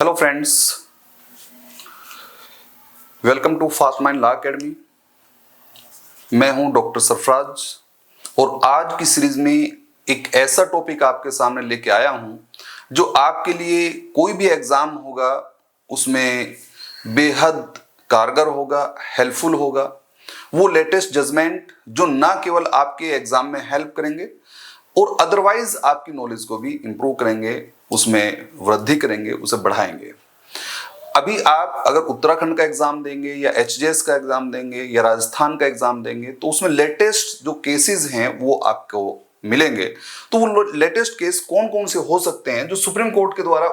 Hello friends, welcome to Fast Mind Law Academy. मैं हूं doctor Sarfaraz और आज की सीरीज में एक ऐसा टॉपिक आपके सामने लेके आया हूं जो आपके लिए कोई भी एग्जाम होगा उसमें बेहद कारगर होगा, हेल्पफुल होगा। वो लेटेस्ट जजमेंट जो ना केवल आपके एग्जाम में हेल्प करेंगे और अदरवाइज आपकी नॉलेज को भी इंप्रूव करेंगे, उसमें वृद्धि करेंगे, उसे बढ़ाएंगे। अभी आप अगर उत्तराखंड का एग्जाम देंगे या एचजेएस का एग्जाम देंगे या राजस्थान का एग्जाम देंगे तो उसमें लेटेस्ट जो केसेस हैं वो आपको मिलेंगे। तो वो लेटेस्ट केस कौन कौन से हो सकते हैं जो सुप्रीम कोर्ट के द्वारा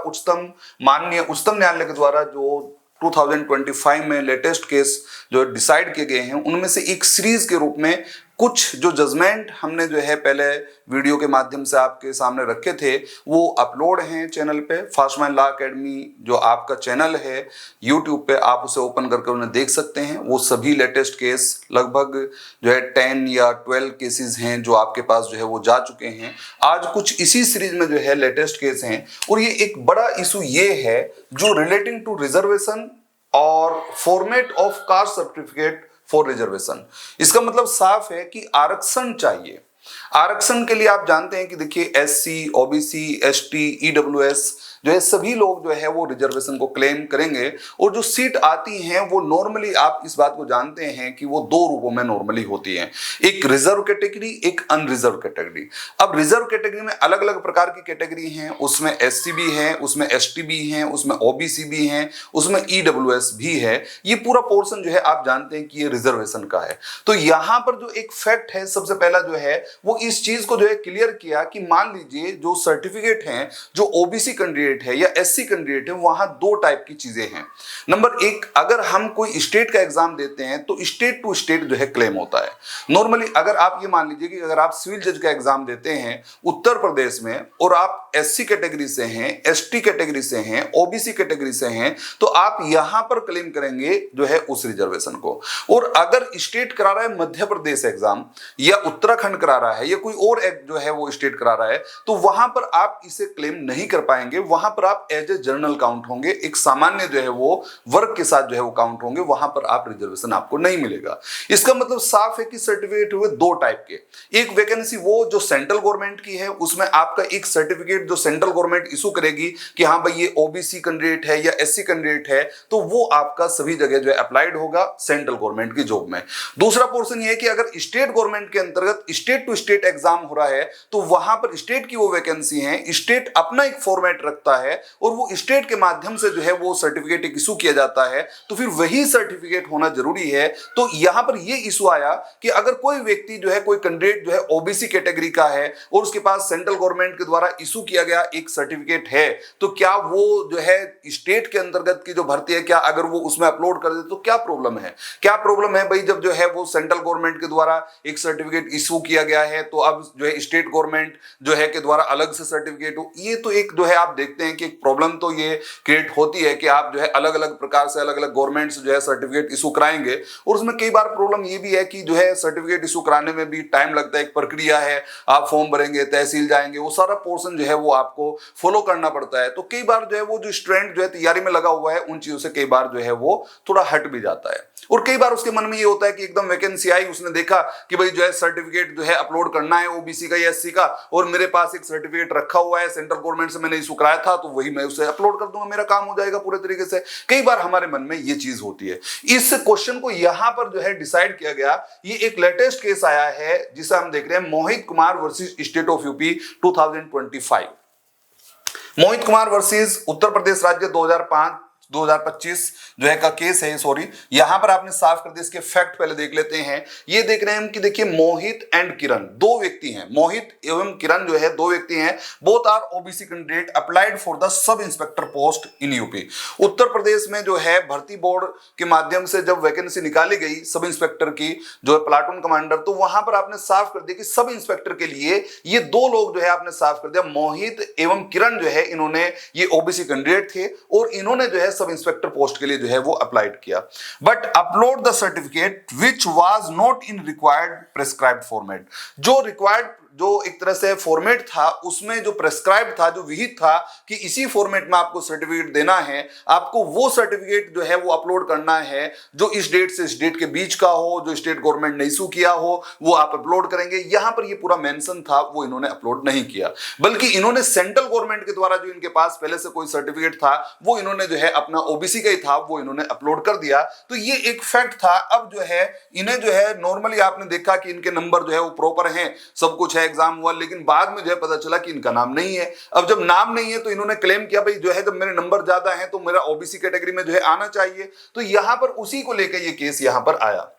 माननीय उच्चतम न्यायालय के द्वारा जो 2025 में लेटेस्ट केस जो डिसाइड किए गए हैं, उनमें से एक सीरीज के रूप में कुछ जो जजमेंट हमने जो है पहले वीडियो के माध्यम से आपके सामने रखे थे वो अपलोड हैं चैनल पे। फास्ट माइंड लॉ एकेडमी जो आपका चैनल है यूट्यूब पे, आप उसे ओपन करके उन्हें देख सकते हैं। वो सभी लेटेस्ट केस लगभग जो है 10 या 12 केसेस हैं जो आपके पास जो है वो जा चुके हैं। आज कुछ इसी सीरीज में जो है लेटेस्ट केस हैं और ये एक बड़ा इशू ये है जो रिलेटिंग टू रिजर्वेशन और format of caste certificate for reservation. इसका मतलब साफ है कि आरक्षण चाहिए। आरक्षण के लिए आप जानते हैं कि देखिए एससी, ओबीसी, एसटी, ईडब्ल्यूएस जो है सभी लोग जो है वो रिजर्वेशन को क्लेम करेंगे और जो सीट आती हैं वो नॉर्मली आप इस बात को जानते हैं कि वो दो रूपों में नॉर्मली होती हैं, एक रिजर्व कैटेगरी, एक अनरिजर्व कैटेगरी। अब रिजर्व कैटेगरी में अलग अलग प्रकार की कैटेगरी हैं, उसमें एससी भी है, उसमें एसटी भी है, उसमें ओबीसी भी है, उसमें ईडब्ल्यूएस भी है। ये पूरा पोर्शन जो है आप जानते हैं कि ये रिजर्वेशन का है। तो यहां पर जो एक फैक्ट है सबसे पहला जो है वो इस चीज को जो है क्लियर किया कि मान लीजिए जो सर्टिफिकेट हैं जो ओबीसी कैंडिडेट है या एससी कैंडिडेट है वहां दो टाइप की चीजें हैं। नंबर एक, अगर हम कोई स्टेट का एग्जाम देते हैं तो स्टेट टू स्टेट जो है क्लेम होता है। नॉर्मली अगर आप ये मान लीजिए कि अगर आप सिविल जज का एग्जाम देते हैं उत्तर प्रदेश में और आप एससी कैटेगरी से हैं, एसटी कैटेगरी से हैं, ओबीसी कैटेगरी से हैं, तो आप यहां पर क्लेम करेंगे जो है उस रिजर्वेशन को। और अगर स्टेट करा रहा है मध्य प्रदेश एग्जाम या उत्तराखंड करा रहा है या कोई और जो है वो स्टेट करा रहा है तो वहां पर आप इसे क्लेम नहीं कर पाएंगे। वहां पर आप एज ए जनरल काउंट होंगे, एक सामान्य जो है वो वर्ग के साथ जो है वो काउंट होंगे, वहां पर आप रिजर्वेशन आपको नहीं मिलेगा। इसका मतलब साफ है कि सर्टिफिकेट हुए दो टाइप के। एक वैकेंसी वो जो सेंट्रल गवर्नमेंट की है, उसमें आपका एक सर्टिफिकेट जो सेंट्रल गवर्नमेंट इशू करेगी कि हाँ भाई ये ओबीसी कैंडिडेट है या एससी कैंडिडेट है, तो वो आपका सभी जगह जो है अप्लाइड होगा सेंट्रल गवर्नमेंट की जॉब में। दूसरा पोर्शन ये है कि अगर स्टेट गवर्नमेंट के अंतर्गत स्टेट टू स्टेट एग्जाम हो रहा है तो वहां पर स्टेट की वो वैकेंसी है, स्टेट अपना एक फॉर्मेट रखता है और वो स्टेट के माध्यम से जो है वो सर्टिफिकेट इशू किया जाता है, तो फिर वही सर्टिफिकेट होना जरूरी है। तो यहां पर ये इशू आया कि अगर कोई व्यक्ति जो है, कोई कैंडिडेट जो है ओबीसी कैटेगरी का है और उसके पास सेंट्रल गवर्नमेंट के द्वारा इशू किया गया एक सर्टिफिकेट है, तो क्या वो जो है स्टेट के अंतर्गत की जो भर्ती है, क्या अगर वो उसमें अपलोड कर दे तो क्या प्रॉब्लम है? क्या प्रॉब्लम है भाई? जब जो है वो सेंट्रल गवर्नमेंट के द्वारा एक सर्टिफिकेट इशू किया गया है तो अब जो है स्टेट गवर्नमेंट जो है के द्वारा अलग से सर्टिफिकेट हो, ये तो एक जो है आप देखते हैं कि एक प्रॉब्लम तो ये क्रिएट होती है कि आप जो है अलग अलग प्रकार से अलग अलग गवर्नमेंट से जो है सर्टिफिकेट इशू कराएंगे। और उसमें कई बार प्रॉब्लम ये भी है कि जो है सर्टिफिकेट इशू कराने में भी टाइम लगता है, एक प्रक्रिया है, आप फॉर्म भरेंगे, तहसील जाएंगे, वो सारा पोर्शन जो है वो आपको फॉलो करना पड़ता है। तो कई बार जो है वो जो स्टूडेंट जो है तैयारी में लगा हुआ है उन चीजों से कई बार जो है वो थोड़ा हट भी जाता है। और कई बार उसके मन में ये होता है कि एकदम वैकेंसी आई, उसने देखा कि भाई जो है सर्टिफिकेट जो है अपलोड करना है ओबीसी का या एससी का और मेरे पास एक सर्टिफिकेट रखा हुआ है सेंट्रल गवर्नमेंट से, मैंने इशू कराया था तो वही मैं उसे अपलोड कर दूंगा, मेरा काम हो जाएगा पूरे तरीके से। कई बार हमारे मन में ये चीज होती है। इस क्वेश्चन को यहां पर जो है डिसाइड किया गया। ये एक लेटेस्ट केस आया है जिसे हम देख रहे हैं, Mohit Kumar versus state of UP 2025। Mohit Kumar versus Uttar Pradesh राज्य 2025 जो है का केस है। सॉरी, यहां पर आपने साफ कर दिया। इसके फैक्ट पहले देख लेते हैं। ये देख रहे हैं हम कि देखिए मोहित एंड किरण दो व्यक्ति हैं, मोहित एवं किरण जो है दो व्यक्ति हैं। Both are OBC candidate applied for the sub inspector post in UP. Uttar Pradesh में जो है भर्ती बोर्ड के माध्यम से जब वैकेंसी निकाली गई सब इंस्पेक्टर की जो है प्लाटून कमांडर, तो वहां पर आपने साफ कर दिया कि सब इंस्पेक्टर के लिए ये दो लोग जो है आपने साफ कर दिया, मोहित एवं किरण जो है इन्होंने ये ओबीसी कैंडिडेट थे और इन्होंने जो है सब इंस्पेक्टर पोस्ट के लिए जो है वो अप्लाइड किया। But upload the certificate which was not in required prescribed format. जो रिक्वायर्ड जो एक तरह से फॉर्मेट था उसमें जो प्रेस्क्राइब था, जो विहित था कि इसी फॉर्मेट में आपको सर्टिफिकेट देना है, आपको वो सर्टिफिकेट जो है वो अपलोड करना है जो इस डेट से इस डेट के बीच का हो, जो स्टेट गवर्नमेंट ने इशू किया हो वो आप अपलोड करेंगे। यहां पर ये पूरा मेंशन था वो इन्होंने अपलोड नहीं किया, बल्कि इन्होंने सेंट्रल गवर्नमेंट के द्वारा जो इनके पास पहले से कोई सर्टिफिकेट था वो इन्होंने जो है अपना ओबीसी का ही था वो इन्होंने अपलोड कर दिया। तो ये एक फैक्ट था। अब जो है इन्हें जो है नॉर्मली आपने देखा कि इनके नंबर जो है वो प्रॉपर हैं, सब कुछ है, एग्जाम हुआ, लेकिन बाद में जो है पता चला कि इनका नाम नहीं है। अब जब नाम नहीं है तो इन्होंने क्लेम किया भाई जो है जब मेरे नंबर ज्यादा है तो मेरा ओबीसी कैटेगरी में जो है आना चाहिए। तो यहां पर उसी को लेकर ये केस यहां पर आया।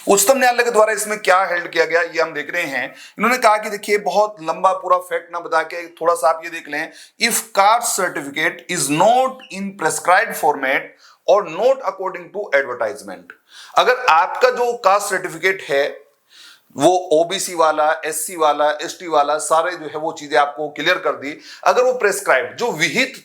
उच्चतम न्यायालय के द्वारा इसमें क्या हेल्ड किया गया ये हम देख रहे हैं। इन्होंने कहा कि देखिए बहुत लंबा पूरा फैक्ट ना बता के थोड़ा सा आप ये देख लें, if caste certificate is not in prescribed format और नॉट अकॉर्डिंग टू एडवर्टाइजमेंट। अगर आपका जो कास्ट सर्टिफिकेट है वो ओबीसी वाला, एससी वाला, एसटी वाला सारे जो है वो चीजें आपको क्लियर कर दी, अगर वो प्रेस्क्राइब जो विहित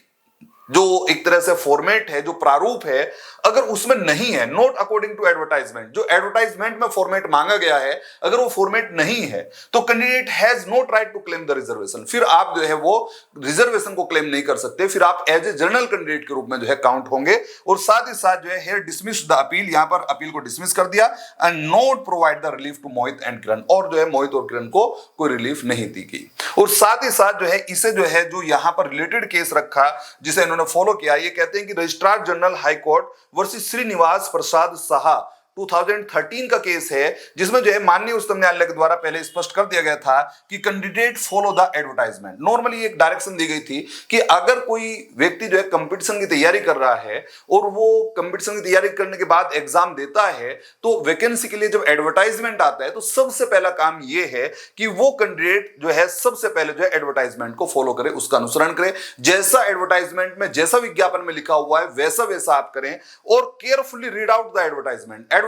जो एक तरह से फॉर्मेट है, जो प्रारूप है, अगर उसमें नहीं है, नॉट अकॉर्डिंग टू एडवर्टाइजमेंट, जो एडवर्टाइजमेंट में फॉर्मेट मांगा गया है अगर वो फॉर्मेट नहीं है तो candidate has not right to claim the reservation. फिर आप जो है वो रिजर्वेशन को क्लेम नहीं कर सकते, फिर आप एज ए जनरल कैंडिडेट के रूप में जो है काउंट होंगे। और साथ ही साथ जो है हियर डिसमिस द अपील, यहां पर अपील को डिसमिस कर दिया and not provide the relief to Mohit and Kiran, और जो है मोहित और किरण को कोई रिलीफ नहीं दी गई। और साथ ही साथ जो है इसे जो है जो यहां पर रिलेटेड केस रखा जिसे इन्होंने फॉलो किया, ये कहते हैं कि registrar general high court versus Srinivas Prasad Saha 2013 का केस है, जिसमें जो है माननीय उच्चतम न्यायालय के द्वारा पहले स्पष्ट कर दिया गया था कि candidate follow the advertisement. Normally एक डायरेक्शन दी गई थी कि अगर कोई व्यक्ति जो है कंपटीशन की तैयारी कर रहा है और वो कंपटीशन की तैयारी करने के बाद एग्जाम देता है तो वैकेंसी के लिए जब एडवर्टाइजमेंट आता है तो सबसे पहला काम ये है कि वो कैंडिडेट जो है सबसे पहले जो है एडवर्टाइजमेंट को फॉलो करे, उसका अनुसरण करे, जैसा एडवर्टाइजमेंट में, जैसा विज्ञापन में लिखा हुआ है वैसा वैसा आप करें और carefully read out the advertisement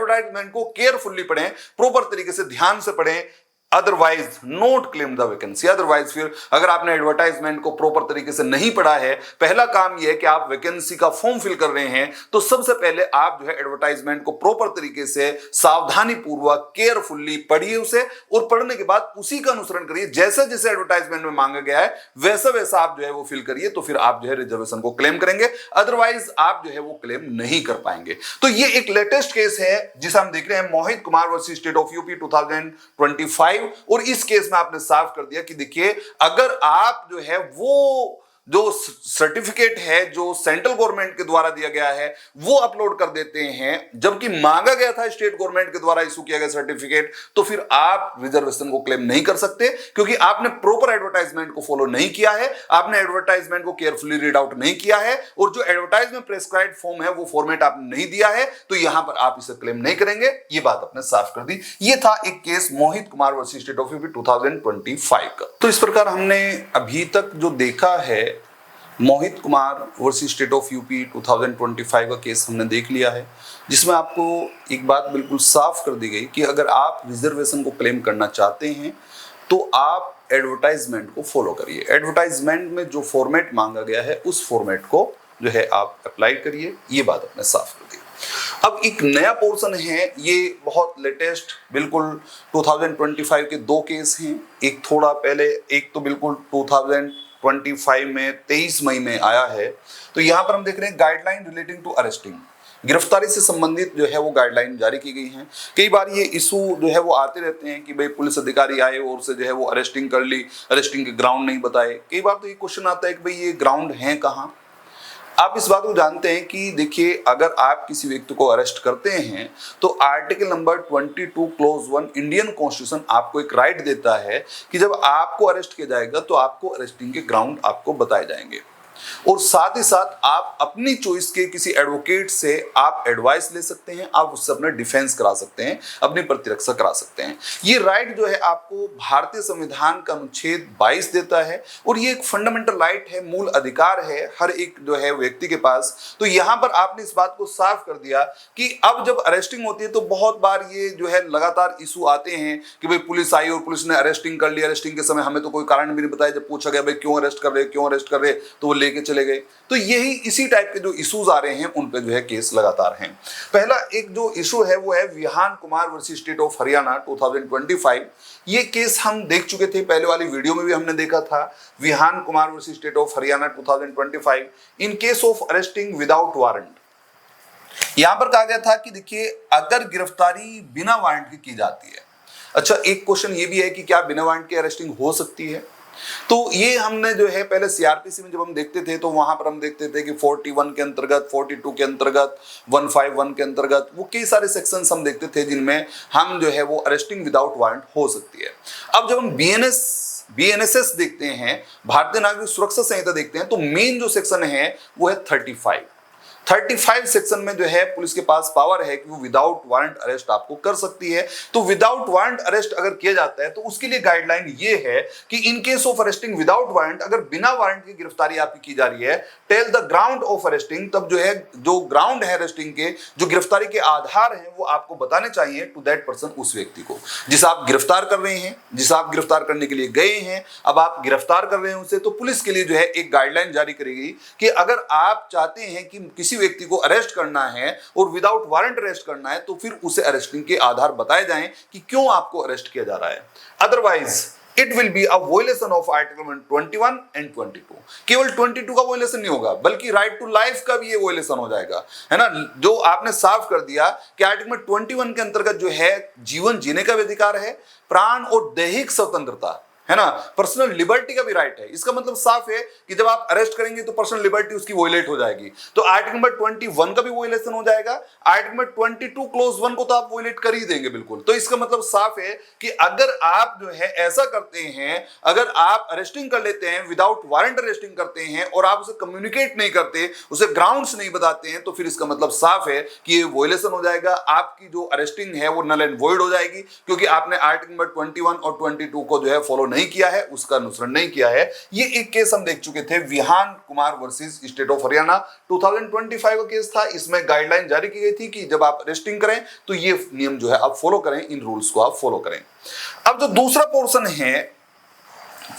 को केयरफुली पढ़ें, प्रॉपर तरीके से ध्यान से पढ़ें, otherwise note claim the vacancy. Otherwise फिर अगर आपने एडवर्टाइजमेंट को प्रॉपर तरीके से नहीं पढ़ा है, पहला काम यह है कि आप वैकेंसी का फॉर्म फिल कर रहे हैं तो सबसे पहले आप जो है एडवर्टाइजमेंट को प्रॉपर तरीके से सावधानी पूर्वक केयरफुल्ली पढ़िए उसे, और पढ़ने के बाद उसी का अनुसरण करिए, जैसे जैसे एडवर्टाइजमेंट में मांगा गया है वैसा वैसा आप जो है वो फिल करिए, तो फिर आप जो है रिजर्वेशन को क्लेम करेंगे, अदरवाइज आप जो है वो क्लेम नहीं कर पाएंगे। तो ये एक लेटेस्ट केस है जिसे हम देख रहे हैं, Mohit Kumar versus state of UP 2025। और इस केस में आपने साफ कर दिया कि देखिए अगर आप जो है वो जो सर्टिफिकेट है जो सेंट्रल गवर्नमेंट के द्वारा दिया गया है वो अपलोड कर देते हैं जबकि मांगा गया था स्टेट गवर्नमेंट के द्वारा इशू किया गया सर्टिफिकेट, तो फिर आप रिजर्वेशन को क्लेम नहीं कर सकते क्योंकि आपने प्रॉपर एडवर्टाइजमेंट को फॉलो नहीं किया है, आपने एडवर्टाइजमेंट को केयरफुली रीड आउट नहीं किया है और जो एडवर्टाइजमेंट प्रेस्क्राइब्ड फॉर्म है वो फॉर्मेट आपने नहीं दिया है, तो यहां पर आप इसे क्लेम नहीं करेंगे। ये बात आपने साफ कर दी। ये था एक case Mohit Kumar versus state of UP 2025 का। तो इस प्रकार हमने अभी तक जो देखा है Mohit Kumar versus state of UP 2025 का केस हमने देख लिया है, जिसमें आपको एक बात बिल्कुल साफ कर दी गई कि अगर आप रिजर्वेशन को क्लेम करना चाहते हैं तो आप एडवर्टाइजमेंट को फॉलो करिए, एडवर्टाइजमेंट में जो फॉर्मेट मांगा गया है उस फॉर्मेट को जो है आप अप्लाई करिए। ये बात आपने साफ कर दी। अब एक नया पोर्शन है, ये बहुत लेटेस्ट, बिल्कुल 2025 के दो केस हैं, एक थोड़ा पहले, एक तो बिल्कुल 2025 में 23 मई में आया है। तो यहाँ पर हम देख रहे हैं गाइडलाइन रिलेटिंग टू अरेस्टिंग, गिरफ्तारी से संबंधित जो है वो गाइडलाइन जारी की गई हैं। कई बार ये इशू जो है वो आते रहते हैं कि भाई पुलिस अधिकारी आए और से जो है वो अरेस्टिंग कर ली, अरेस्टिंग के ग्राउंड नहीं बताए। कई बार तो ये क्वेश्चन आता है कि भाई ये ग्राउंड हैं कहाँ। आप इस बात को जानते हैं कि देखिए अगर आप किसी व्यक्ति को अरेस्ट करते हैं तो article number 22 close 1 Indian constitution आपको एक राइट देता है कि जब आपको अरेस्ट किया जाएगा तो आपको अरेस्टिंग के ग्राउंड आपको बताए जाएंगे और साथ ही साथ आप अपनी चॉइस के किसी एडवोकेट से आप एडवाइस ले सकते हैं, आप उससे अपना डिफेंस करा सकते हैं, अपनी प्रतिरक्षा करा सकते हैं। ये राइट जो है आपको भारतीय संविधान का अनुच्छेद 22 देता है और ये एक फंडामेंटल राइट है, मूल अधिकार है हर एक जो है व्यक्ति के पास। तो यहाँ पर आपने इस बात को साफ कर दिया कि अब जब अरेस्टिंग होती है तो बहुत बार ये जो है लगातार इशू आते हैं कि भाई पुलिस आई और पुलिस ने अरेस्टिंग कर ली, अरेस्टिंग के समय हमें तो कोई कारण भी नहीं बताया, जब पूछा गया भाई क्यों अरेस्ट कर रहे, क्यों अरेस्ट कर रहे, तो वो लेके चले गए। तो यही इसी टाइप के जो इश्यूज आ रहे हैं उन पे जो है केस लगातार हैं। पहला एक जो इशू है वो है Vihaan Kumar versus state of Haryana 2025। ये केस हम देख चुके थे, पहले वाली वीडियो में भी हमने देखा था। Vihaan Kumar versus state of Haryana 2025 in case of arresting without warrant. यहां पर कहा गया था कि देखिए अगर गिरफ्तारी बिना वारंट की जाती है, अच्छा एक क्वेश्चन ये भी है कि क्या बिना वारंट की अरेस्टिंग हो सकती है। तो ये हमने जो है पहले सीआरपीसी में जब हम देखते थे तो वहां पर हम देखते थे कि 41 के अंतर्गत, 42 के अंतर्गत, 151 के अंतर्गत वो कई सारे सेक्शंस हम देखते थे जिनमें हम जो है वो अरेस्टिंग विदाउट वारंट हो सकती है। अब जब हम बीएनएसएस देखते हैं, भारतीय नागरिक सुरक्षा संहिता देखते हैं, तो मेन जो सेक्शन है वो है 35 सेक्शन में जो है पुलिस के पास पावर है कि वो विदाउट वारंट अरेस्ट आपको कर सकती है। तो विदाउट वारंट अरेस्ट अगर किया जाता है तो उसके लिए गाइडलाइन ये है कि इन case of arresting without warrant, अगर बिना वारंट की गिरफ्तारी आपकी की जा रही है, tell the ground of arresting, तब जो है जो ग्राउंड है अरेस्टिंग के, जो गिरफ्तारी के आधार हैं वो आपको बताने चाहिए टू दैट पर्सन, उस व्यक्ति को जिसे आप गिरफ्तार कर रहे हैं, जिसे आप गिरफ्तार करने के लिए गए हैं। अब आप गिरफ्तार कर रहे हैं उसे, तो पुलिस के लिए जो है एक गाइडलाइन जारी करेगी कि अगर आप चाहते हैं कि किसी व्यक्ति को अरेस्ट करना है और विदाउट वारंट अरेस्ट करना है, तो फिर उसे अरेस्टिंग के आधार बताए जाएं कि क्यों आपको अरेस्ट किया जा रहा है। Otherwise it will be a वोलेशन of article 21 and 22। केवल 22 का वोलेशन नहीं होगा बल्कि राइट टू लाइफ का भी ये वोलेशन हो जाएगा, है ना। जो आपने साफ कर दिया कि आर्टिकल 21 के अंतर्गत जो है जीवन जीने का भी अधिकार है, प्राण और दैहिक स्वतंत्रता, है ना, पर्सनल लिबर्टी का भी राइट है। इसका मतलब साफ है कि जब आप अरेस्ट करेंगे तो पर्सनल लिबर्टी उसकी वोलेट हो जाएगी। तो आर्टिकल नंबर 21 का भी वोलेशन हो जाएगा, आर्टिकल नंबर 22 क्लोज 1 को तो आप वोलेट कर ही देंगे बिल्कुल। तो इसका मतलब साफ है कि अगर आप जो है ऐसा करते हैं, अगर आप अरेस्टिंग कर लेते हैं, विदाउट वारंट अरेस्टिंग करते हैं और आप उसे कम्युनिकेट नहीं करते, उसे ग्राउंड्स नहीं बताते हैं, तो फिर इसका मतलब साफ है कि ये वोलेशन हो जाएगा। आपकी जो अरेस्टिंग है वो नल एंड वॉइड हो जाएगी, क्योंकि आपने आर्टिकल नंबर 21 और 22 को जो है फॉलो नहीं किया है, उसका अनुसरण नहीं किया है। ये एक केस हम देख चुके थे, Vihan Kumar versus state of Haryana 2025 का केस था। इसमें गाइडलाइन जारी की गई थी कि जब आप अरेस्टिंग करें तो ये नियम जो है आप फॉलो करें, इन रूल्स को आप फॉलो करें। अब जो दूसरा पोर्शन है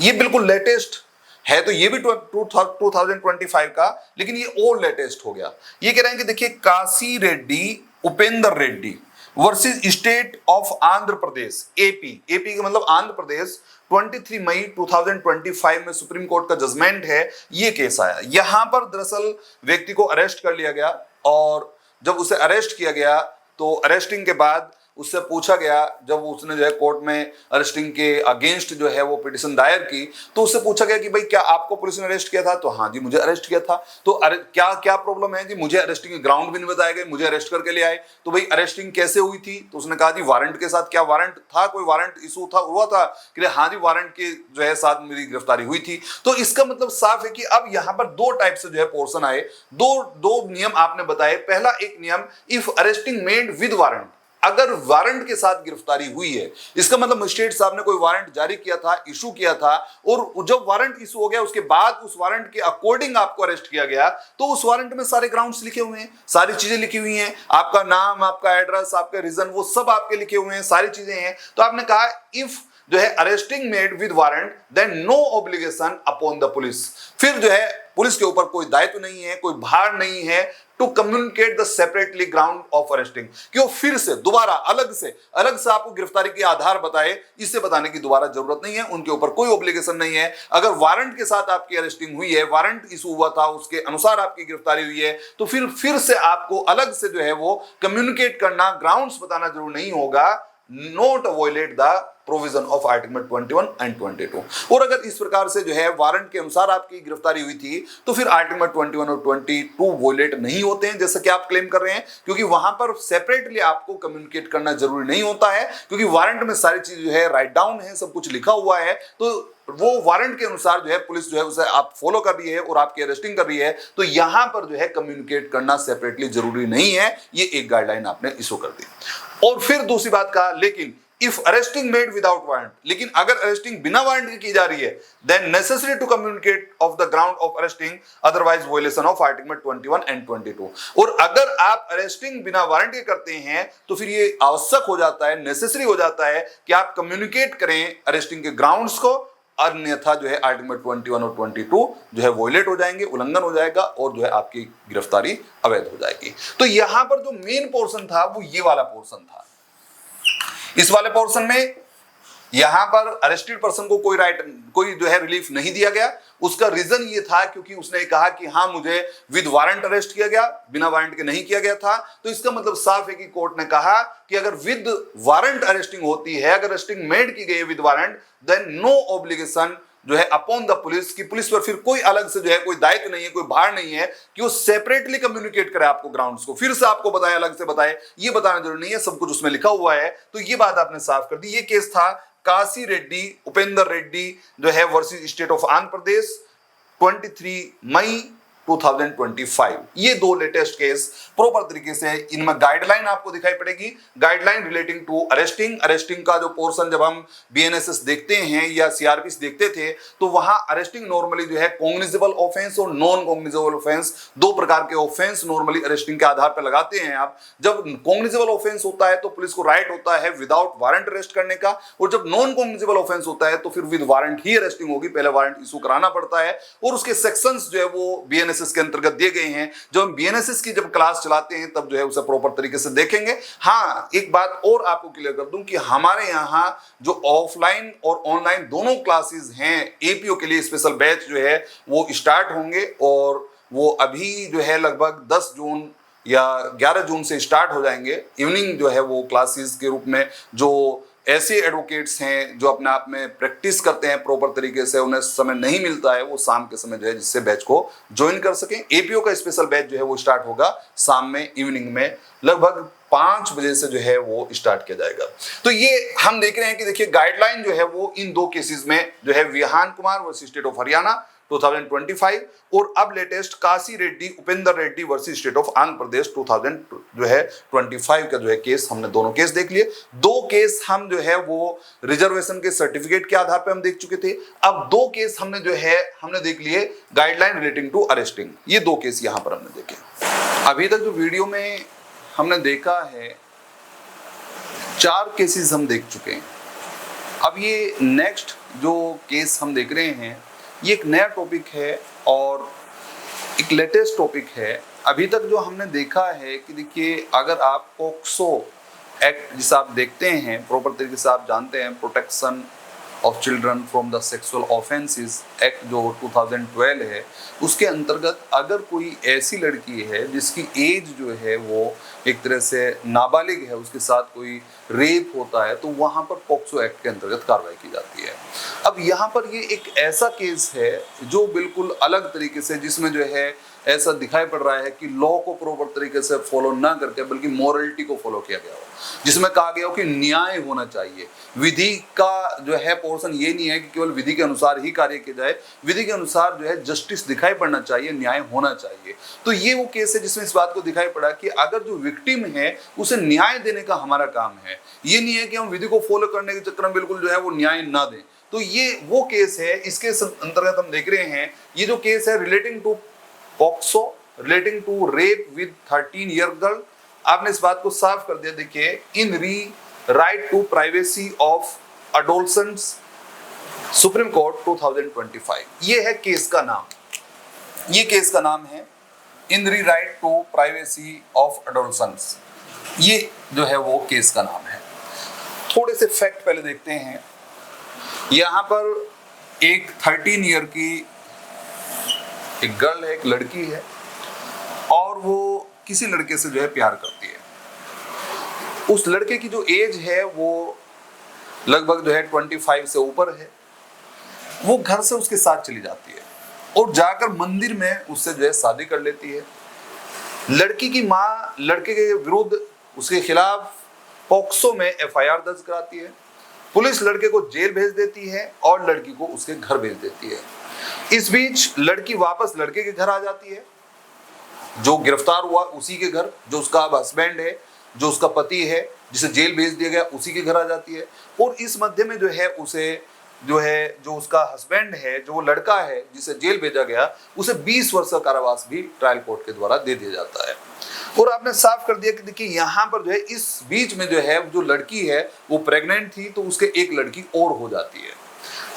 ये बिल्कुल लेटेस्ट है, तो ये भी 2025 का, लेकिन ये और लेटेस्ट हो गया। ये कह रहे हैं कि देखिए Kashi Reddy Upendra Reddy versus state of Andhra Pradesh, AP का मतलब आंध्र प्रदेश, 23 मई 2025 में सुप्रीम कोर्ट का जजमेंट है। ये केस आया, यहां पर दरअसल व्यक्ति को अरेस्ट कर लिया गया और जब उसे अरेस्ट किया गया तो अरेस्टिंग के बाद उससे पूछा गया, जब उसने जो है कोर्ट में अरेस्टिंग के अगेंस्ट जो है वो पिटिशन दायर की, तो उससे पूछा गया कि भाई क्या आपको पुलिस ने अरेस्ट किया था? तो हाँ जी मुझे अरेस्ट किया था। तो क्या क्या प्रॉब्लम है जी? मुझे अरेस्टिंग के ग्राउंड भी नहीं बताए गए, मुझे अरेस्ट करके ले आए। तो भाई अरेस्टिंग कैसे हुई थी? तो उसने कहा जी वारंट के साथ। क्या वारंट था? कोई वारंट इशू था, हुआ था कि हाँ जी वारंट के जो है साथ मेरी गिरफ्तारी हुई थी। तो इसका मतलब साफ है कि अब यहाँ पर दो टाइप से जो है पोर्शन आए, दो नियम आपने बताए। पहला एक नियम, if arresting made with warrant, अगर वारंट के साथ गिरफ्तारी हुई है, इसका मतलब मजिस्ट्रेट साहब ने कोई वारंट जारी किया था, इशू किया था, और जब वारंट इशू हो गया उसके बाद उस वारंट के अकॉर्डिंग आपको अरेस्ट किया गया, तो उस वारंट में सारे ग्राउंड्स लिखे हुए हैं, सारी चीजें लिखी हुई हैं, आपका नाम, आपका एड्रेस, आपका रीजन, वो सब आपके लिखे हुए हैं, सारी चीजें हैं। तो आपने कहा इफ जो है arresting made with warrant then no obligation upon the police, फिर जो है पुलिस के ऊपर कोई दायित्व नहीं है, कोई भार नहीं है to communicate the separately ground of arresting, कि वो फिर से दोबारा अलग से आपको गिरफ्तारी के आधार बताए, इससे बताने की दोबारा जरूरत नहीं है, उनके ऊपर कोई ऑब्लिगेशन नहीं है। अगर वारंट के साथ आपकी अरेस्टिंग हुई है, वारंट इशू हुआ था, उसके अनुसार आपकी गिरफ्तारी हुई है, तो फिर से आपको अलग से जो है वो कम्युनिकेट करना, ग्राउंड्स बताना जरूर नहीं होगा, not violate the provision of article 21 and 22। और अगर इस प्रकार से जो है वारंट के अनुसार आपकी गिरफ्तारी हुई थी, तो फिर आर्टिकल 21 और 22 वॉयलेट नहीं होते हैं, जैसा कि आप क्लेम कर रहे हैं, क्योंकि वहां पर सेपरेटली आपको कम्युनिकेट करना जरूरी नहीं होता है, क्योंकि वारंट में सारी चीज जो है राइट डाउन है, सब कुछ लिखा हुआ है। तो वो वारंट के अनुसार जो है पुलिस जो है उसे आप फॉलो कर रही है और आपकी अरेस्टिंग कर रही है, तो यहां पर जो है कम्युनिकेट करना सेपरेटली जरूरी नहीं है। ये एक गाइडलाइन आपने इशू कर दी। और फिर दूसरी बात कहा, लेकिन if arresting made without warrant, लेकिन अगर अरेस्टिंग बिना वारंट की जा रही है, then necessary to communicate of the ground of arresting, otherwise violation of article 21 and 22। और अगर आप अरेस्टिंग बिना वारंट के करते हैं, तो फिर ये आवश्यक हो जाता है, नेसेसरी हो जाता है कि आप कम्युनिकेट करें अरेस्टिंग के ग्राउंड्स को अन्यथा जो है आर्टिकल 21 और 22 जो है वॉयलेट हो जाएंगे, उल्लंघन हो जाएगा और जो है आपकी गिरफ्तारी अवैध हो जाएगी। तो यहां पर जो मेन पोर्शन था वो ये वाला पोर्शन था। इस वाले पोर्शन में यहां पर अरेस्टेड पर्सन को कोई जो है रिलीफ नहीं दिया गया। उसका रीजन ये था क्योंकि उसने कहा कि हाँ मुझे विद वारंट अरेस्ट किया गया, बिना वारंट के नहीं किया गया था। तो इसका मतलब साफ है कि कोर्ट ने कहा कि अगर विद वारंट अरेस्टिंग होती है, अगर अरेस्टिंग मेड की गई है with warrant, then no obligation जो है अपॉन द पुलिस, की पुलिस पर फिर कोई अलग से जो है कोई दायित्व नहीं है, कोई भार नहीं है कि वो सेपरेटली कम्युनिकेट करे आपको ग्राउंड्स को, फिर से आपको बताए, अलग से बताए, ये बताना जरूरी नहीं है, सब कुछ उसमें लिखा हुआ है। तो ये बात आपने साफ कर दी। ये केस था काशी रेड्डी, उपेंद्र रेड्डी जो है वर्सेस स्टेट ऑफ आंध्र प्रदेश, 23 मई 2025। ये दो लेटेस्ट केस प्रॉपर तरीके से, इनमें गाइडलाइन आपको दिखाई पड़ेगी, गाइडलाइन रिलेटिंग टू अरेस्टिंग का जो पोर्शन जब हम बीएनएसएस देखते हैं या सीआरपीसी देखते थे तो वहां अरेस्टिंग नॉर्मली जो है कॉग्निजेबल ऑफेंस और नॉन कॉग्निजेबल ऑफेंस, दो प्रकार के ऑफेंस नॉर्मली अरेस्टिंग के आधार पर लगाते हैं आप। जब कॉग्निजेबल ऑफेंस होता है तो पुलिस को राइट होता है विदाउट वारंट अरेस्ट करने का, और जब नॉन कॉग्निजेबल ऑफेंस होता है तो फिर विद वारंट ही अरेस्टिंग होगी, पहले वारंट इशू कराना पड़ता है और उसके सेक्शंस जो है वो बीएनएसएस के अंतर्गत दिए गए हैं। जब हम बीएनएसएस की जब क्लास चलाते हैं तब जो है उसे प्रॉपर तरीके से देखेंगे। हाँ, एक बात और आपको क्लियर कर दूं कि हमारे यहाँ जो ऑफलाइन और ऑनलाइन दोनों क्लासेस हैं, एपीओ के लिए स्पेशल बैच जो है वो स्टार्ट होंगे और वो अभी जो है लगभग 10 जून या 11 जून से स्टार्ट हो जाएंगे। इवनिंग जो है वो क्लासेस के रूप में, जो ऐसे एडवोकेट्स हैं जो अपने आप में प्रैक्टिस करते हैं प्रॉपर तरीके से, उन्हें समय नहीं मिलता है, वो शाम के समय जो है जिससे बैच को ज्वाइन कर सकें। एपीओ का स्पेशल बैच जो है वो स्टार्ट होगा शाम में, इवनिंग में लगभग 5 बजे से जो है वो स्टार्ट किया जाएगा। तो ये हम देख रहे हैं कि देखिए गाइडलाइन जो है वो इन दो केसेस में जो है Vihaan Kumar versus state of Haryana 2025 और अब latest Kashi Reddy Upendra Reddy versus state of Andhra Pradesh 2025 का जो है केस, हमने दोनों केस देख लिए। दो केस हम जो है वो रिजर्वेशन के सर्टिफिकेट के आधार पर हम देख चुके थे। अब दो केस हमने जो है हमने देख लिए गाइडलाइन रिलेटिंग टू अरेस्टिंग। ये दो केस यहां पर हमने देखे। अभी तक जो वीडियो में हमने देखा है 4 केसेस हम देख चुके हैं। अब ये नेक्स्ट जो केस हम देख रहे हैं ये एक नया टॉपिक है और एक लेटेस्ट टॉपिक है। अभी तक जो हमने देखा है कि देखिए अगर आप पॉक्सो एक्ट जिसे आप देखते हैं प्रॉपर तरीके से, आप जानते हैं protection of children from the sexual offences act जो 2012 है, उसके अंतर्गत अगर कोई ऐसी लड़की है जिसकी एज जो है वो एक तरह से नाबालिग है, उसके साथ कोई रेप होता है तो वहां पर पॉक्सो एक्ट के अंतर्गत कार्रवाई की जाती है। अब यहाँ पर ये एक ऐसा केस है जो बिल्कुल अलग तरीके से, जिसमें जो है ऐसा दिखाई पड़ रहा है कि लॉ को प्रॉपर तरीके से फॉलो ना करके बल्कि मॉरलिटी को फॉलो किया गया हो, जिसमें कहा गया हो कि न्याय होना चाहिए। विधि का जो है पोर्शन ये नहीं है कि केवल विधि के अनुसार ही कार्य किया जाए, विधि के अनुसार जो है जस्टिस दिखाई पड़ना चाहिए, न्याय होना चाहिए। तो ये वो केस है जिसमें इस बात को दिखाई पड़ा कि अगर जो विक्टिम है उसे न्याय देने का हमारा काम है, ये नहीं है कि हम विधि को फॉलो करने के चक्कर में बिल्कुल जो है वो न्याय ना दें। तो ये वो केस है, इसके अंतर्गत हम देख रहे हैं ये जो केस है relating to POCSO, relating to rape with 13 year girl. आपने इस बात को साफ कर दिया, देखिए in re right to privacy of adolescents, supreme court 2025। ये है केस का नाम, ये केस का नाम है इन re right to privacy of अडोलसेंट्स। ये जो है वो केस का नाम है। थोड़े से फैक्ट पहले देखते हैं। यहां पर एक 13 ईयर की एक गर्ल है, एक लड़की है और वो किसी लड़के से जो है प्यार करती है। उस लड़के की जो एज है वो लगभग जो है 25 से ऊपर है। वो घर से उसके साथ चली जाती है और जाकर मंदिर में उससे जो है शादी कर लेती है। लड़की की माँ लड़के के विरुद्ध उसके खिलाफ पॉक्सो में एफआईआर दर्ज कराती है। पुलिस लड़के को जेल भेज देती है और लड़की को उसके घर भेज देती है। इस बीच लड़की वापस लड़के के घर आ जाती है, जो गिरफ्तार हुआ उसी के घर, जो उसका अब हस्बैंड है, जो उसका पति है, जिसे जेल भेज दिया गया उसी के घर आ जाती है। और इस मध्य में जो है उसे जो उसका हस्बैंड है, जो लड़का है जिसे जेल भेजा गया, उसे 20 वर्ष का कारावास भी ट्रायल कोर्ट के द्वारा दे दिया जाता है। और आपने साफ कर दिया कि देखिए यहाँ पर जो है इस बीच में जो है जो लड़की है वो प्रेग्नेंट थी, तो उसके एक लड़की और हो जाती है।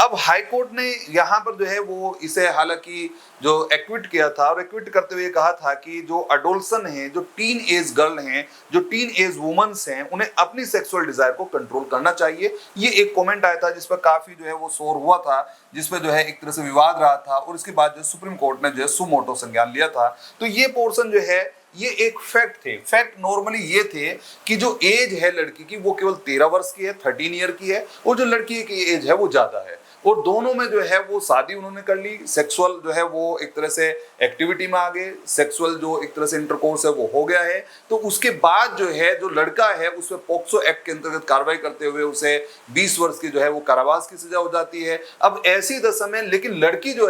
अब हाई कोर्ट ने यहाँ पर जो है वो इसे हालांकि जो एक्विट किया था, और एक्विट करते हुए कहा था कि जो अडोल्सन है, जो टीन एज गर्ल हैं, जो टीन एज वुमेन्स हैं, उन्हें अपनी सेक्सुअल डिजायर को कंट्रोल करना चाहिए। ये एक कमेंट आया था जिस पर काफी जो है वो शोर हुआ था, जिसपे जो है एक तरह से विवाद रहा था, और इसके बाद जो सुप्रीम कोर्ट ने जो है सुमोटो संज्ञान लिया था। तो ये पोर्शन जो है ये एक फैक्ट थे। फैक्ट नॉर्मली ये थे कि जो एज है लड़की की वो केवल 13 वर्ष की है, 13 ईयर की है, और जो लड़की की एज है वो ज्यादा है, और दोनों में जो है वो शादी उन्होंने कर ली, सेक्सुअल जो है वो एक तरह से एक्टिविटी में आ गए, सेक्सुअल जो एक तरह से इंटरकोर्स है वो हो गया है। तो उसके बाद जो है जो लड़का है उस पर पॉक्सो एक्ट के अंतर्गत कार्रवाई करते हुए उसे 20 वर्ष की जो है वो कारावास की सजा हो जाती है। अब ऐसी दशा में लेकिन लड़की जो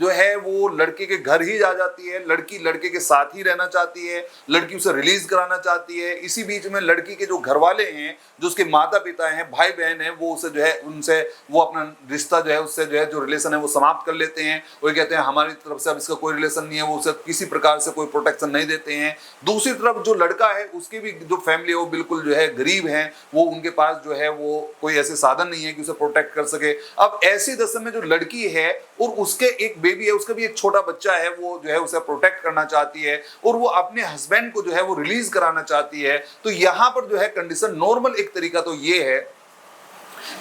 है वो लड़के के घर ही जा जाती है, लड़की लड़के के साथ ही रहना चाहती है, लड़की उसे रिलीज कराना चाहती है। इसी बीच में लड़की के जो घर वाले हैं, जो उसके माता पिता हैं, भाई बहन हैं, वो उसे जो है उनसे वो अपना रिश्ता जो है उससे जो है जो रिलेशन है वो समाप्त कर लेते हैं। वो कहते हैं हमारी तरफ से अब इसका कोई रिलेशन नहीं है, वो उसे किसी प्रकार से कोई प्रोटेक्शन नहीं देते हैं। दूसरी तरफ जो लड़का है उसकी भी जो फैमिली है वो बिल्कुल जो है गरीब है, वो उनके पास जो है वो कोई ऐसे साधन नहीं है कि उसे प्रोटेक्ट कर सके। अब ऐसी दशा में जो लड़की है और उसके एक बेबी है, उसका भी एक छोटा बच्चा है, वो जो है उसे प्रोटेक्ट करना चाहती है और वो अपने हस्बैंड को जो है वो रिलीज कराना चाहती है। तो यहां पर जो है कंडीशन नॉर्मल एक तरीका तो ये है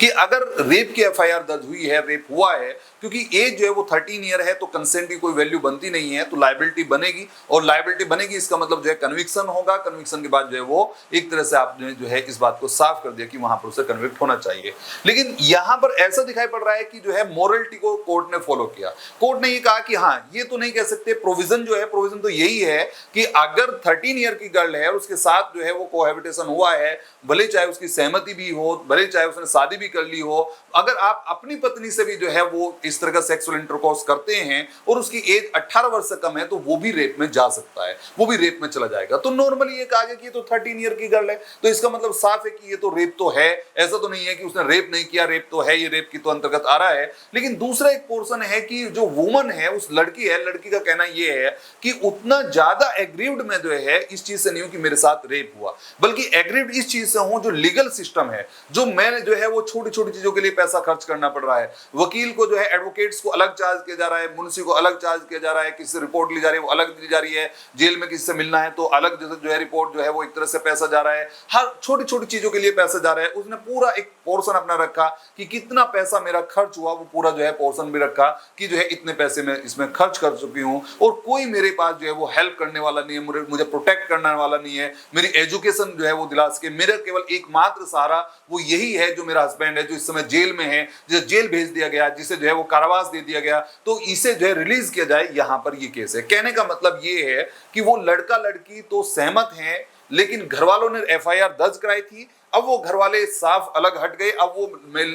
कि अगर रेप की एफआईआर दर्ज हुई है, रेप हुआ है, क्योंकि एज जो है वो 13 ईयर है, तो कंसेंट की कोई वैल्यू बनती नहीं है, तो लायबिलिटी बनेगी, और लायबिलिटी बनेगी इसका मतलब जो है कन्विक्शन होगा। कन्विक्शन के बाद जो है वो एक तरह से आपने जो है इस बात को साफ कर दिया कि वहां पर उसे कन्विक्ट होना चाहिए। लेकिन यहां पर ऐसा दिखाई पड़ रहा है कि जो है मोरलिटी को कोर्ट ने फॉलो किया। कोर्ट ने ये कहा कि हाँ, ये तो नहीं कह सकते, प्रोविजन जो है, प्रोविजन तो यही है कि अगर 13 ईयर की गर्ल है और उसके साथ जो है वो कोहैबिटेशन हुआ है, भले चाहे उसकी सहमति भी हो, भले चाहे उसने शादी भी कर ली हो, अगर आप अपनी पत्नी से भी जो है वो इस तरह का सेक्सुअल इंटरकोर्स करते हैं और उसकी एज 18 वर्ष से कम है, तो वो भी रेप में जा सकता है, वो भी रेप में चला जाएगा। तो नॉर्मली ये कहा गया कि ये तो 13 ईयर की गर्ल है, तो इसका मतलब साफ है कि ये तो रेप तो है। ऐसा तो नहीं है कि उसने रेप नहीं किया, रेप तो है, ये रेप की तो अंतर्गत आ रहा है। लेकिन दूसरा एक पोर्शन है कि जो वुमन है, उस लड़की है, लड़की का कहना ये है कि उतना ज्यादा एग्रीव्ड में जो है इस चीज से नहीं हूं कि मेरे साथ रेप हुआ, बल्कि एग्रीव्ड इस चीज से हूं जो लीगल सिस्टम है, जो मैंने जो है वो छोटी छोटी चीजों के लिए पैसा खर्च करना पड़ रहा है। वकील को जो है, एडवोकेट्स को अलग चार्ज किया जा रहा है, मुंशी को अलग चार्ज किया जा रहा है, किसी से रिपोर्ट ली जा रही है वो अलग दी जा रही है, जेल में किसी से मिलना है तो अलग जो है रिपोर्ट जो है वो एक तरह से पैसा जा रहा है, हर छोटी छोटी चीजों के लिए पैसा जा रहा है। उसने पूरा एक पोर्शन अपना रखा कि कितना पैसा मेरा खर्च हुआ, वो पूरा जो है पोर्शन भी रखा कि जो है इतने पैसे मैं इसमें खर्च कर चुकी हूँ, और कोई मेरे पास जो है वो हेल्प करने वाला नहीं है, मुझे प्रोटेक्ट करने वाला नहीं है, मेरी एजुकेशन जो है वो दिला सके। मेरा केवल एकमात्र सहारा वो यही है जो मेरा हस्बैंड है, जो इस समय जेल में है, जिसे जेल भेज दिया गया, जिसे जो है वो कारावास दे दिया गया, तो इसे जो है रिलीज किया जाए। यहां पर ये केस है। कहने का मतलब ये है कि वो लड़का लड़की तो सहमत हैं, लेकिन घर वालों ने एफआईआर दर्ज कराई थी, अब वो घर वाले साफ अलग हट गए। अब वो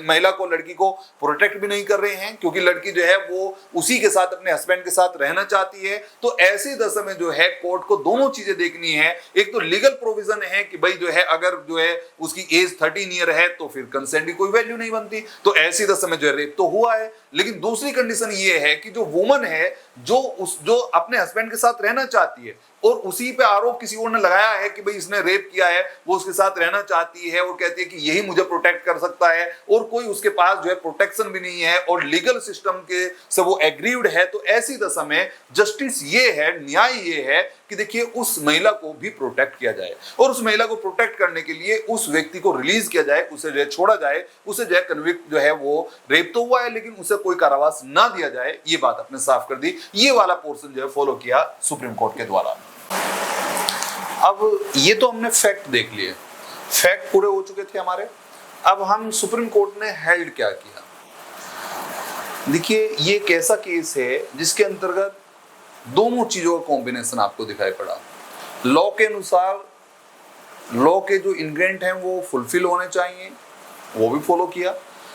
महिला को, लड़की को प्रोटेक्ट भी नहीं कर रहे हैं, क्योंकि लड़की जो है वो उसी के साथ, अपने हस्बैंड के साथ रहना चाहती है। तो ऐसी दशा में जो है कोर्ट को दोनों चीजें देखनी है। एक तो लीगल प्रोविजन है कि भाई जो है अगर जो है उसकी एज 13 ईयर है तो फिर कंसेंट की कोई वैल्यू नहीं बनती, तो ऐसी दशा में जो है रेप तो हुआ है। लेकिन दूसरी कंडीशन ये है कि जो वुमन है, जो अपने हस्बैंड के साथ रहना चाहती है और उसी पे आरोप किसी और ने लगाया है कि भाई इसने रेप किया है, वो उसके साथ रहना चाहती है और कहती है कि यही मुझे प्रोटेक्ट कर सकता है, और कोई उसके पास जो है प्रोटेक्शन भी नहीं है और लीगल सिस्टम के से वो एग्रीव्ड है, तो ऐसी दशा में जस्टिस ये है, न्याय ये है कि देखिए उस महिला को भी प्रोटेक्ट किया जाए, और उस महिला को प्रोटेक्ट करने के लिए उस व्यक्ति को रिलीज किया जाए, उसे जो है छोड़ा जाए, उसे जो है कन्विक्ट जो है वो रेप तो हुआ है लेकिन उसे कोई कारावास ना दिया जाए। ये बात आपने साफ कर दी। ये वाला पोर्शन जो है फॉलो किया सुप्रीम कोर्ट के द्वारा। अब ये तो हमने फैक्ट देख लिए, फैक्ट पूरे हो चुके थे हमारे। अब हम सुप्रीम कोर्ट ने हेल्ड क्या किया, देखिए ये एक ऐसा केस है जिसके अंतर्गत दोनों चीजों का कॉम्बिनेशन आपको दिखाई पड़ा। लॉ के अनुसार लॉ के जो इंग्रेडिएंट हैं वो फुलफिल होने चाहिए, वो भी फॉलो किया।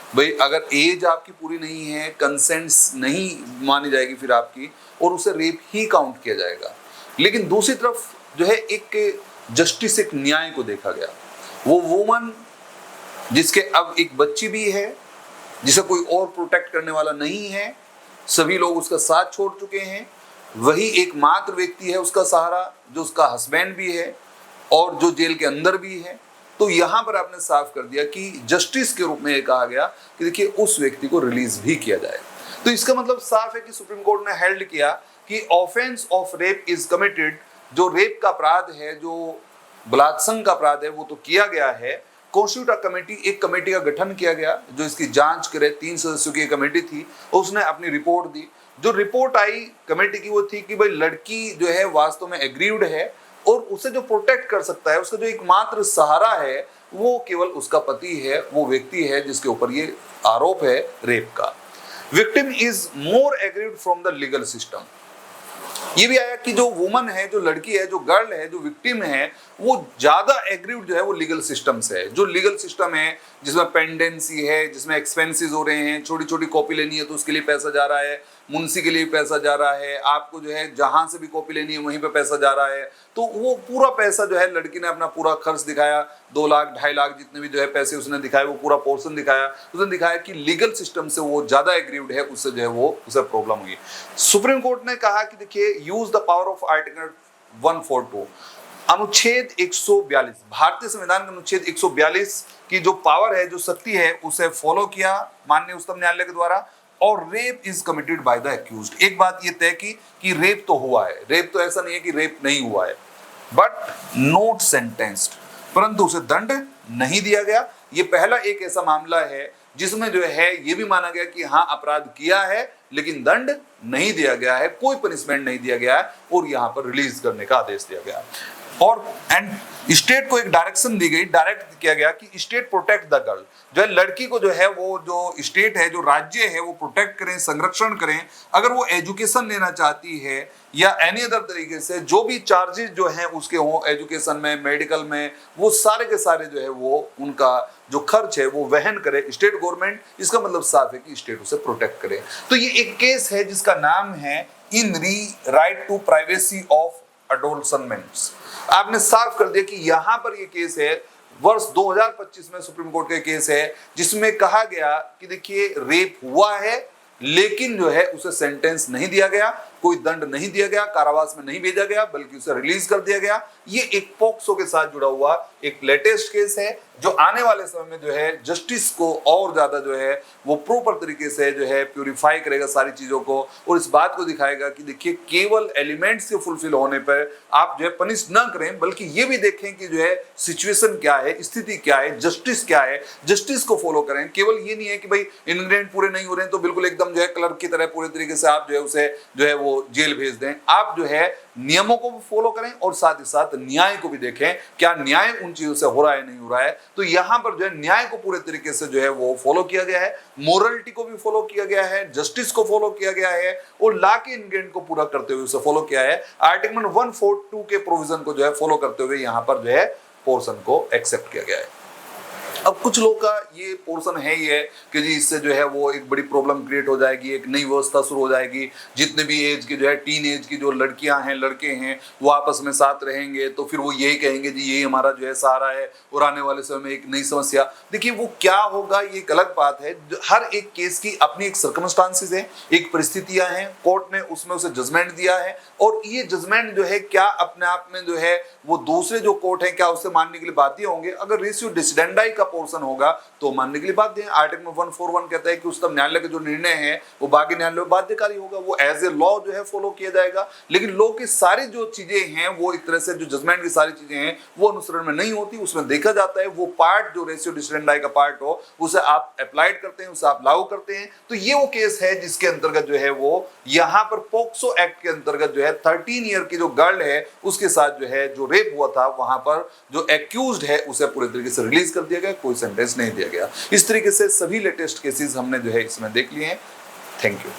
भाई अगर एज आपकी पूरी नहीं है, कंसेंट नहीं मानी जाएगी फिर आपकी, और उसे रेप ही काउंट किया जाएगा। लेकिन दूसरी तरफ जो है एक जस्टिस, एक न्याय को देखा गया। वो वुमन जिसके अब एक बच्ची भी है, जिसे कोई और प्रोटेक्ट करने वाला नहीं है, सभी लोग उसका साथ छोड़ चुके हैं, वही एकमात्र व्यक्ति है उसका सहारा, जो उसका हस्बैंड भी है और जो जेल के अंदर भी है। तो यहां पर आपने साफ कर दिया कि जस्टिस के रूप में यह कहा गया कि देखिए उस व्यक्ति को रिलीज भी किया जाए। तो इसका मतलब साफ है कि सुप्रीम कोर्ट ने हेल्ड किया कि offence of rape is committed, जो रेप का अपराध है, जो बलात्संग का अपराध है, वो तो किया गया है। कॉन्स्टिट्यूट अ कमेटी, एक कमेटी का गठन किया गया जो इसकी जांच करे। 3 सदस्यों की कमेटी थी, उसने अपनी रिपोर्ट दी। जो रिपोर्ट आई कमेटी की वो थी कि भाई लड़की जो है वास्तव में एग्रीव्ड है और उसे जो प्रोटेक्ट कर सकता है, उसका जो एकमात्र सहारा है वो केवल उसका पति है, वो व्यक्ति है जिसके ऊपर ये आरोप है रेप का। Victim is more aggrieved from the legal system. ये भी आया कि जो वुमन है, जो लड़की है, जो गर्ल है, जो विक्टिम है, वो ज्यादा एग्रीव्ड जो है वो लीगल सिस्टम से है। जो लीगल सिस्टम है जिसमें पेंडेंसी है, जिसमें एक्सपेंसेस हो रहे हैं, छोटी छोटी कॉपी लेनी है तो उसके लिए पैसा जा रहा है, मुंशी के लिए पैसा जा रहा है, आपको जो है जहां से भी कॉपी लेनी है वहीं पे पैसा जा रहा है। तो वो पूरा पैसा जो है लड़की ने अपना पूरा खर्च दिखाया, 2 लाख 2.5 लाख जितने भी जो है पैसे उसने दिखाए, वो पूरा पोर्शन दिखाया। उसने दिखाया कि लीगल सिस्टम से वो ज्यादा एग्रीव्ड है, उससे जो है वो उसे प्रॉब्लम हुई। सुप्रीम कोर्ट ने कहा कि देखिए use the power of article 142, अनुच्छेद 142, भारतीय संविधान के अनुच्छेद 142 की जो पावर है, जो शक्ति है, उसे फॉलो किया माननीय उच्चतम न्यायालय के द्वारा। और rape is committed by the accused. एक बात ये तय की कि रेप तो हुआ है, रेप तो ऐसा नहीं है कि रेप नहीं हुआ है, बट नॉट सेंटेंस्ड, परंतु उसे दंड नहीं दिया गया। ये पहला एक ऐसा मामला है जिसमें जो है ये भी माना गया कि हाँ अपराध किया है लेकिन दंड नहीं दिया गया है, कोई पनिशमेंट नहीं दिया गया है और यहाँ पर रिलीज करने का आदेश दिया गया। और एंड स्टेट को एक डायरेक्शन दी गई, डायरेक्ट किया गया कि स्टेट प्रोटेक्ट द गर्ल, जो है लड़की को जो है वो जो स्टेट है, जो राज्य है, वो प्रोटेक्ट करें, संरक्षण करें। अगर वो एजुकेशन लेना चाहती है या एनी अदर तरीके से जो भी चार्जेस जो हैं उसके हों एजुकेशन में, मेडिकल में, वो सारे के सारे जो है वो उनका जो खर्च है वो वहन करे स्टेट गवर्नमेंट। इसका मतलब साफ है कि स्टेट उसे प्रोटेक्ट करे। तो ये एक केस है जिसका नाम है इन re right to privacy of अडोलसेंट्स। आपने साफ कर दिया कि यहां पर ये केस है वर्ष 2025 में सुप्रीम कोर्ट का केस है जिसमें कहा गया कि देखिए रेप हुआ है लेकिन जो है उसे सेंटेंस नहीं दिया गया, कोई दंड नहीं दिया गया, कारावास में नहीं भेजा गया, बल्कि उसे रिलीज कर दिया गया। ये एक पॉक्सो के साथ जुड़ा हुआ एक लेटेस्ट केस है जो आने वाले समय में जो है जस्टिस को और ज्यादा जो है वो प्रॉपर तरीके से जो है प्यूरिफाई करेगा सारी चीजों को और इस बात को दिखाएगा कि देखिए केवल एलिमेंट्स के फुलफिल होने पर आप जो है पनिश ना करें, बल्कि ये भी देखें कि जो है सिचुएशन क्या है, स्थिति क्या है, जस्टिस क्या है, जस्टिस को फॉलो करें। केवल ये नहीं है कि भाई इंग्रेडिएंट पूरे नहीं हो रहे हैं तो बिल्कुल एकदम जो है क्लर्क की तरह पूरे तरीके से आप जो है उसे जो है वो जेल भेज दें। आप जो है नियमों को भी फॉलो करें और साथ ही साथ न्याय को भी देखें, क्या न्याय उन चीजों से हो रहा है नहीं हो रहा है। तो यहाँ पर जो है न्याय को पूरे तरीके से जो है वो फॉलो किया गया है, मोरलिटी को भी फॉलो किया गया है, जस्टिस को फॉलो किया गया है और लॉ के इंग्रेडिएंट को पूरा करते हुए उसे फॉलो किया है। आर्टिकल 142 के प्रोविजन को जो है फॉलो करते हुए यहाँ पर जो है पोर्शन को एक्सेप्ट किया गया है। अब कुछ लोगों का ये पोर्शन है ये कि जी इससे जो है वो एक बड़ी प्रॉब्लम क्रिएट हो जाएगी, एक नई व्यवस्था शुरू हो जाएगी, जितने भी एज के जो है टीन एज की जो लड़कियां हैं लड़के हैं वो आपस में साथ रहेंगे तो फिर वो यही कहेंगे जी यही हमारा जो है सहारा है और आने वाले समय में एक नई समस्या। देखिए वो क्या होगा ये एक अलग बात है, हर एक केस की अपनी एक सर्कमस्टांसेस है, एक परिस्थितियां हैं, कोर्ट ने उसमें उसे जजमेंट दिया है और ये जजमेंट जो है क्या अपने आप में जो है वो दूसरे जो कोर्ट है क्या उससे मानने के लिए बाध्य होंगे। अगर रेशियो डिसिडेंडाई का पोर्शन होगा तो मानने के लिए बाध्य है। आर्टिकल 141 कहता है कि उच्चतम न्यायालय का जो निर्णय है वो बाकी न्यायालय में बाध्यकारी होगा, वो एज ए लॉ जो है फॉलो किया जाएगा। लेकिन लॉ की सारी जो चीजें हैं वो एक तरह से जो जजमेंट की सारी चीजें हैं वो अनुसरण में नहीं होती, उसमें देखा जाता है वो पार्ट जो रेशियो डिसिडेंडाई का पार्ट हो उसे आप अप्लाइड करते हैं, उसे आप लागू करते हैं। तो ये वो केस है जिसके अंतर्गत जो है वो यहाँ पर पोक्सो एक्ट के अंतर्गत जो है 13 ईयर की जो गर्ल है उसके साथ जो है जो रेप हुआ था वहां पर जो एक्यूज्ड है उसे पूरे तरीके से रिलीज कर दिया गया, कोई सेंटेंस नहीं दिया गया। इस तरीके से सभी लेटेस्ट केसेस हमने जो है इसमें देख लिए हैं। Thank you.